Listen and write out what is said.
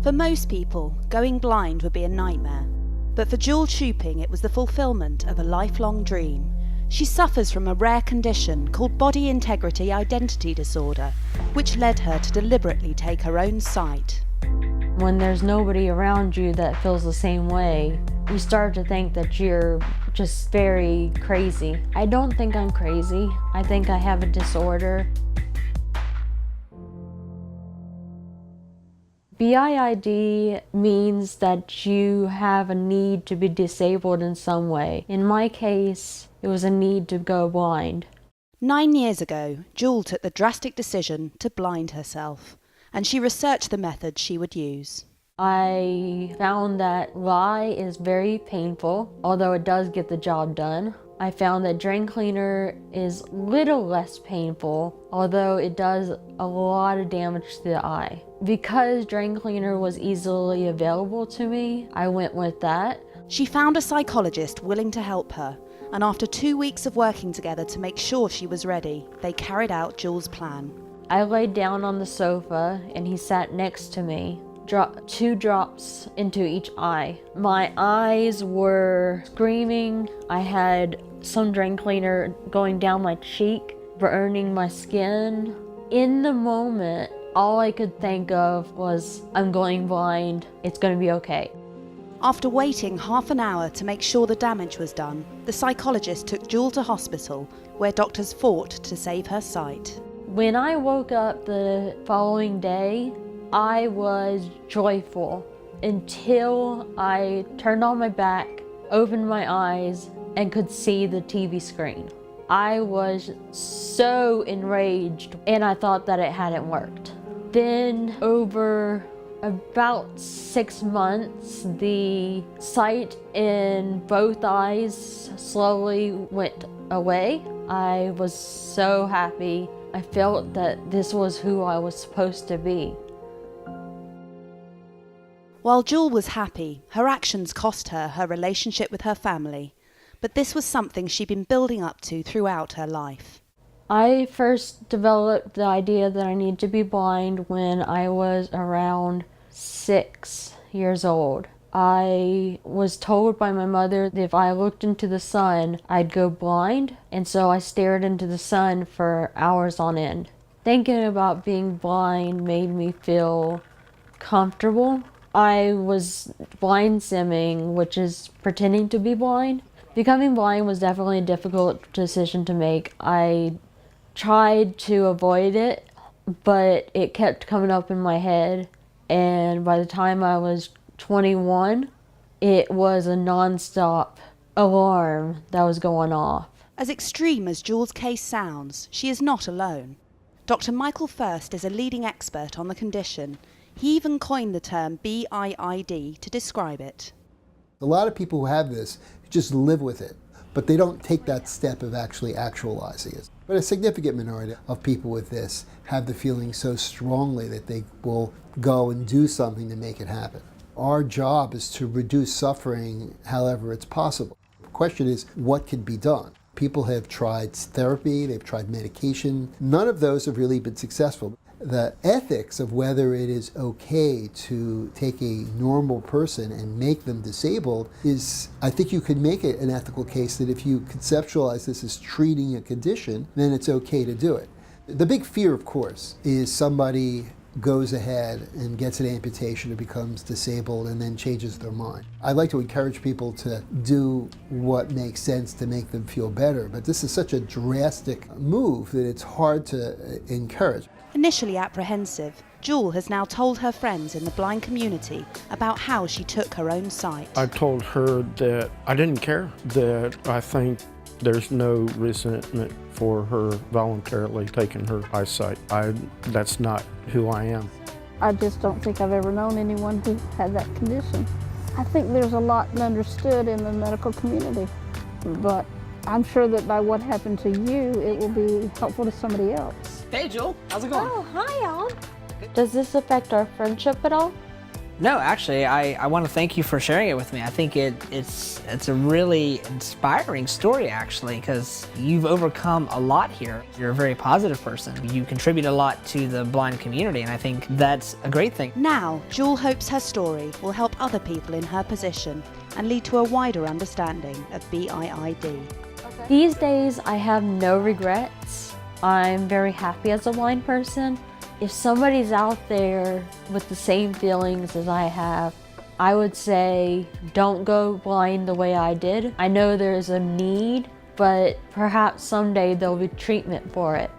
For most people, going blind would be a nightmare. But for Jewel Shuping, it was the fulfillment of a lifelong dream. She suffers from a rare condition called body integrity identity disorder, which led her to deliberately take her own sight. When there's nobody around you that feels the same way, you start to think that you're just very crazy. I don't think I'm crazy. I think I have a disorder. BIID means that you have a need to be disabled in some way. In my case, it was a need to go blind. 9 years ago, Jewel took the drastic decision to blind herself, and she researched the method she would use. I found that lye is very painful, although it does get the job done. I found that drain cleaner is a little less painful, although it does a lot of damage to the eye. Because drain cleaner was easily available to me, I went with that. She found a psychologist willing to help her, and after 2 weeks of working together to make sure she was ready, they carried out Jewel's plan. I laid down on the sofa and he sat next to me. Dropped 2 drops into each eye. My eyes were screaming. I had some drain cleaner going down my cheek, burning my skin. In the moment, all I could think of was, I'm going blind, it's gonna be okay. After waiting half an hour to make sure the damage was done, the psychologist took Jewel to hospital, where doctors fought to save her sight. When I woke up the following day, I was joyful until I turned on my back, opened my eyes, and could see the TV screen. I was so enraged and I thought that it hadn't worked. Then over about 6 months, the sight in both eyes slowly went away. I was so happy. I felt that this was who I was supposed to be. While Jewel was happy, her actions cost her her relationship with her family. But this was something she'd been building up to throughout her life. I first developed the idea that I need to be blind when I was around 6 years old. I was told by my mother that if I looked into the sun, I'd go blind, and so I stared into the sun for hours on end. Thinking about being blind made me feel comfortable. I was blind simming, which is pretending to be blind. Becoming blind was definitely a difficult decision to make. I tried to avoid it, but it kept coming up in my head. And by the time I was 21, it was a non-stop alarm that was going off. As extreme as Jewel's case sounds, she is not alone. Dr. Michael First is a leading expert on the condition. He even coined the term BIID to describe it. A lot of people who have this just live with it, but they don't take that step of actually actualizing it. But a significant minority of people with this have the feeling so strongly that they will go and do something to make it happen. Our job is to reduce suffering however it's possible. The question is, what can be done? People have tried therapy, they've tried medication. None of those have really been successful. The ethics of whether it is okay to take a normal person and make them disabled is, I think you could make it an ethical case that if you conceptualize this as treating a condition, then it's okay to do it. The big fear, of course, is somebody goes ahead and gets an amputation or becomes disabled and then changes their mind. I'd like to encourage people to do what makes sense to make them feel better, but this is such a drastic move that it's hard to encourage. Initially apprehensive, Jewel has now told her friends in the blind community about how she took her own sight. I told her that I didn't care, that I think there's no resentment for her voluntarily taking her eyesight. That's not who I am. I just don't think I've ever known anyone who had that condition. I think there's a lot understood in the medical community, but I'm sure that by what happened to you, it will be helpful to somebody else. Hey, Joel. How's it going? Oh, hi, Alan. Does this affect our friendship at all? No, actually, I want to thank you for sharing it with me. I think it's a really inspiring story, actually, because you've overcome a lot here. You're a very positive person. You contribute a lot to the blind community, and I think that's a great thing. Now, Jewel hopes her story will help other people in her position and lead to a wider understanding of BIID. These days, I have no regrets. I'm very happy as a blind person. If somebody's out there with the same feelings as I have, I would say don't go blind the way I did. I know there's a need, but perhaps someday there'll be treatment for it.